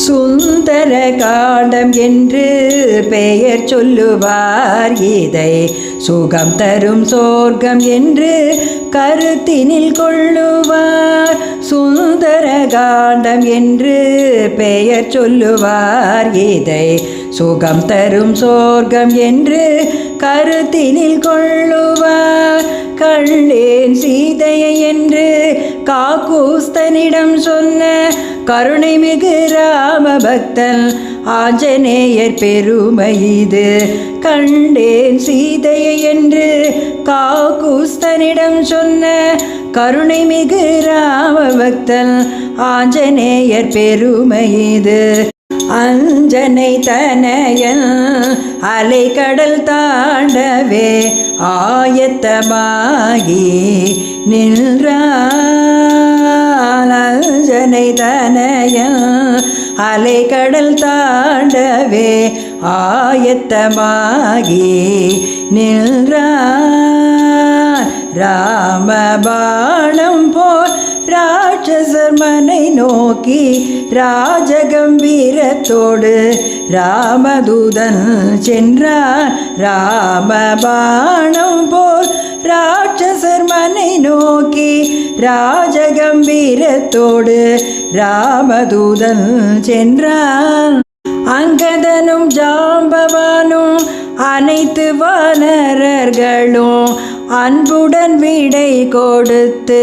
சுந்தர காண்டம் என்று பெயர் சொல்லுவார். இதை சுகம் தரும் சொர்க்கம் என்று கருத்தினில் கொள்ளுவார். சுந்தர காண்டம் என்று பெயர் சொல்லுவார். இதை சுகம் தரும் சொர்க்கம் என்று கருத்தினில் கொள்ளுவார். கண்டேன் சீதையை என்று காக்கூஸ்தனிடம் சொன்ன கருணை மிகு ராம பக்தன் ஆஞ்சநேயர் பெருமை இது. கண்டேன் சீதையை என்று காக்கூஸ்தனிடம் சொன்ன கருணை மிகு ராம பக்தன் ஆஞ்சநேயர் பெருமை இது. அஞ்சனை தனயன் அலைக்கடல் தாண்டவே ஆயத்தமாகி நின்றான். அஞ்சனை தனயன் அலைக்கடல் தாண்டவே ஆயத்தமாகி நின்றான். ராமபாணம் போல் ராட்சசர் மனை நோக்கி ராஜகம்பீரத்தோடு ராமதூதன் சென்றார். ராமபாணம் போல் ராட்சசர் மனை நோக்கி ராஜகம்பீரத்தோடு ராமதூதன் சென்றான். அங்கதனும் ஜாம்பவானும் அனைத்து வானரர்களும் அன்புடன் விடை கொடுத்து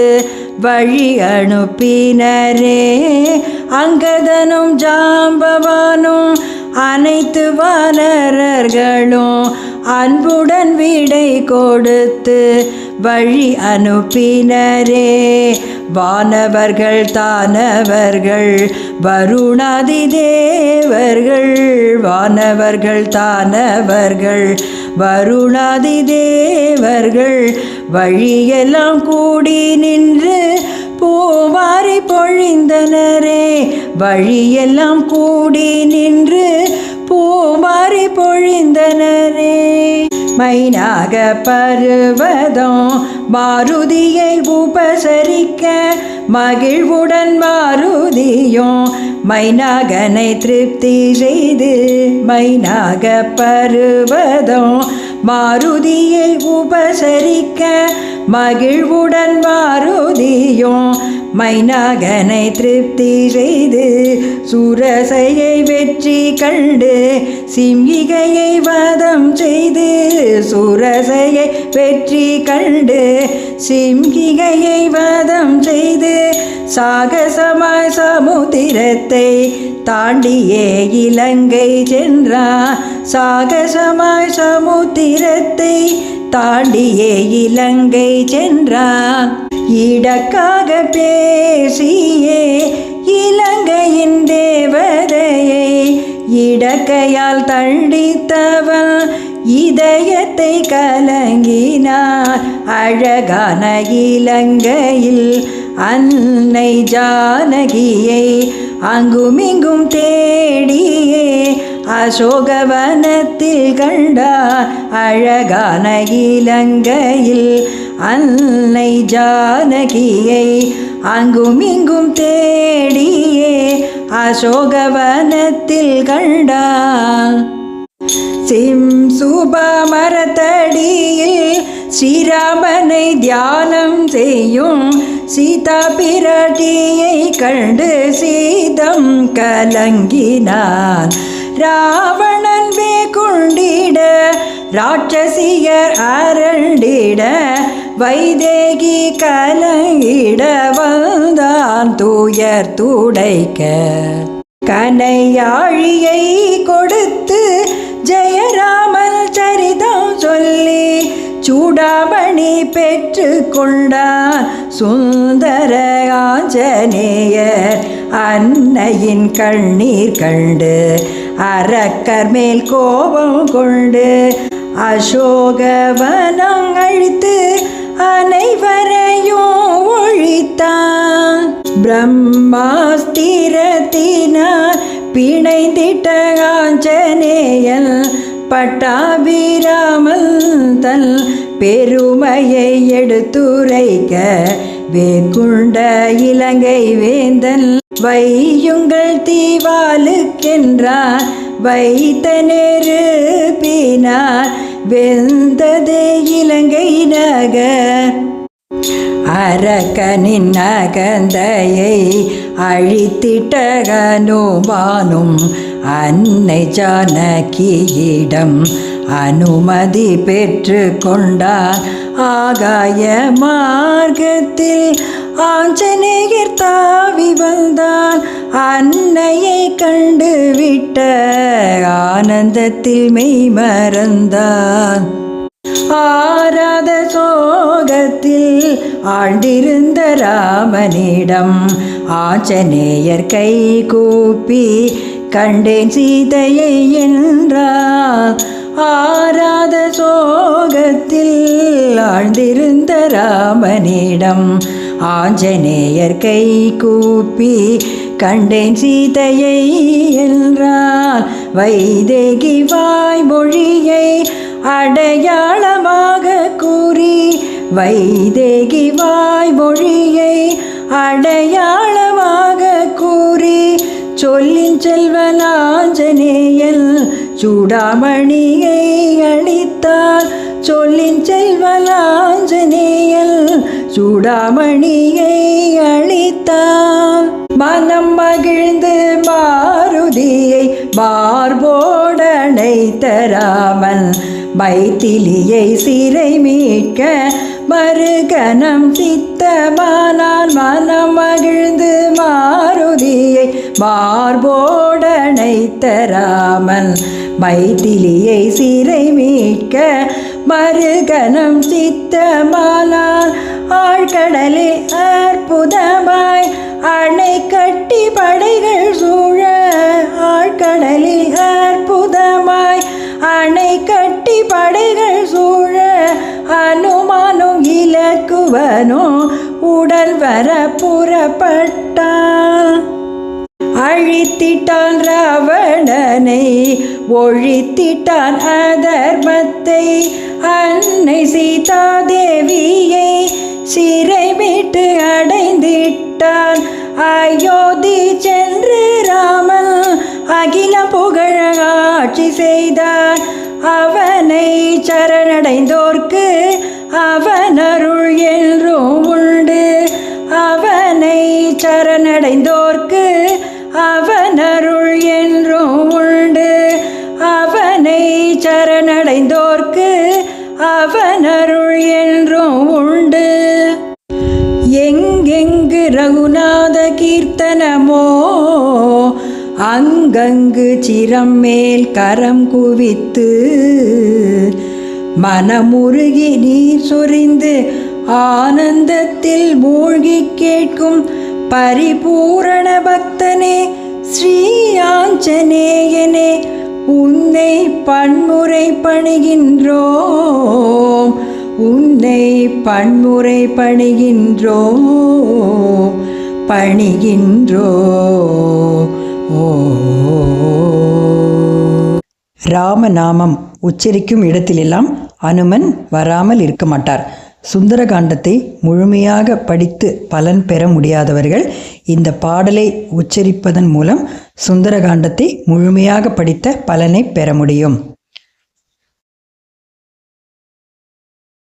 வழி அனுப்பினரே. அங்கதனும் ஜாம்பவானும் அனைத்து வானரர்களும் அன்புடன் விடை கொடுத்து வழி அனுப்பினரே. வானவர்கள் தானவர்கள் வருணாதி தேவர்கள், வானவர்கள் தானவர்கள் வருணாதி தேவர்கள் வழியெல்லாம் கூடி நின்று பூவாரி பொழிந்தனரே. வழியெல்லாம் கூடி நின்று பூவாரி பொழிந்தனரே. மைனாக பருவதம் மாருதியை உபசரிக்க மகிழ்வுடன் மாருதியும் மைனாகனை திருப்தி செய்து. மைனாக பருவதம் மாருதியை உபசரிக்க மகிழ்வுடன் மாருதியும் மைனாகனை திருப்தி செய்து. சூரசையை வெற்றி கண்டு சிம்ஹிகையை வதம் செய்து. சூரசையை வெற்றி கண்டு சிம்ஹிகையை வதம் செய்து சாகசமாய் சமுத்திரத்தை தாண்டியே இலங்கை சென்றார். சாகசமாய் சமுத்திரத்தை தாண்டியே இலங்கை சென்றான். இடக்காக பேசியே இலங்கையின் தேவதையை இடக்கையால் தண்டித்தவன் இதயத்தை கலங்கினார். அழகான இலங்கையில் அன்னை ஜானகியை அங்குமிங்கும் தேடியே அசோகவனத்தில் கண்டார். அழகான இலங்கையில் அன்னை ஜானகியை அங்குமிங்கும் தேடியே அசோகவனத்தில் கண்டார். சிம்சுபா மரத்தடியில் ஸ்ரீராமனை தியானம் செய்யும் சீதா பிராட்டியை கண்டு சீதம் கலங்கினான். ராவணன் வேகுண்டிட ராட்சசியர் அரண்டிட வைதேகி கலங்கிட வந்தான் தூயர் துடைக்க. கனையாழியை கொடுத்து ஜெயராமன் சரிதம் சொல்லி சூடாமணி பெற்று கொண்டார். சுந்தர ஆஞ்சநேயர் அன்னையின் கண்ணீர் கண்டு அரக்கர் மேல் கோபம் கொண்டு அசோகவனம் அழித்து அனைவரையும் ஒழித்தான். பிரம்மாஸ்திரத்தினார் பிணைந்திட்ட ஆஞ்சநேயன் பட்டாபிராமன் தன் பெருமையை எடுத்துரைக்க வேகுண்ட இலங்கை வேந்தன் வையுங்கள் தீவாலுக்கென்றார் வைத்த நெருப்பினார் வெந்ததே இலங்கை நகர். அரக்கனின் அகந்தையை அழித்திட்ட ஹனுமானும் அன்னை ஜானகியிடம் அனுமதி பெற்று கொண்டார். ஆகாய மார்க்கத்தில் ஆஞ்சநேயர் தாவி வந்தான். அன்னையை கண்டு விட்ட ஆனந்தத்தில் மெய் மறந்தான். ஆராத சோகத்தில் ஆழ்ந்திருந்த ராமனிடம் ஆஞ்சநேயர் கை கூப்பி கண்டேன் சீதையை என்றார். ஆராத சோகத்தில் ஆழ்ந்திருந்த ராமனிடம் ஆஞ்சநேயர் கை கூப்பி கண்டேன் சீதையை என்றார். வைதேகி வாய்மொழியை அடையாளமாக கூறி வைதேகி வாய்மொழியை அடையாளமாக கூறி சொல்லின் செல்வன் ஆஞ்சநேயன் சூடாமணியை அளித்தார். சொல்லின் செல்வன் ஆஞ்சநேயன் சூடாமணியை அளித்தார். மனம் மகிழ்ந்து மாருதியை மார்போடணைத்த ராமன் மைத்திலியை சிறை மீட்க மறுகணம் சித்தமானான். மனம் மகிழ்ந்து மாருதியை மார்போடணைத்த ராமன் மைத்திலியை சிறை மீட்க மறுகணம் சித்தமானான். ஆழ்கடலில் அற்புதமாய் அணை கட்டி படைகள் சூழ ஆழ்கடலில் அற்புதமாய் அணை கட்டி படைகள் சூழ அனுமானும் இலக்குவனும் உடல் வர புறப்பட்டான். அழித்திட்டான் ராவணனை ஒழித்திட்டான் அதர்மத்தை. அன்னை சீதா தேவியை சிறை மீட்டு அடைந்திட்டான். அயோத்தி சென்று ராமன் அகிலம் புகழ ஆட்சி செய்தான். அவனை சரணடைந்தோர்க்கு அவன் அருள் என்றும் உண்டு. அவனை சரணடைந்தோர்க்கு அவன் அருள் என்றும் உண்டு. அவனை சரணடைந்தோர்க்கு அவன் அருள் என்றும் உண்டு. எங்கெங்கு ரகுநாத கீர்த்தனமோ அங்கங்கு சிரம் மேல் கரம் குவித்து மனமுருகி நீர் சொரிந்து ஆனந்தத்தில் மூழ்கி கேட்கும் பரிபூரண பக்தனே ஸ்ரீ ஆஞ்சநேயனே உன்னை பன்முறை பணிகின்றோம். உன்னை பன்முறை பணிகின்றோ. ராமநாமம் உச்சரிக்கும் இடத்திலெல்லாம் அனுமன் வராமல் இருக்க மாட்டார். சுந்தரகாண்டத்தை முழுமையாக படித்து பலன் பெற முடியாதவர்கள் இந்த பாடலை உச்சரிப்பதன் மூலம் சுந்தரகாண்டத்தை முழுமையாக படித்த பலனை பெற முடியும்.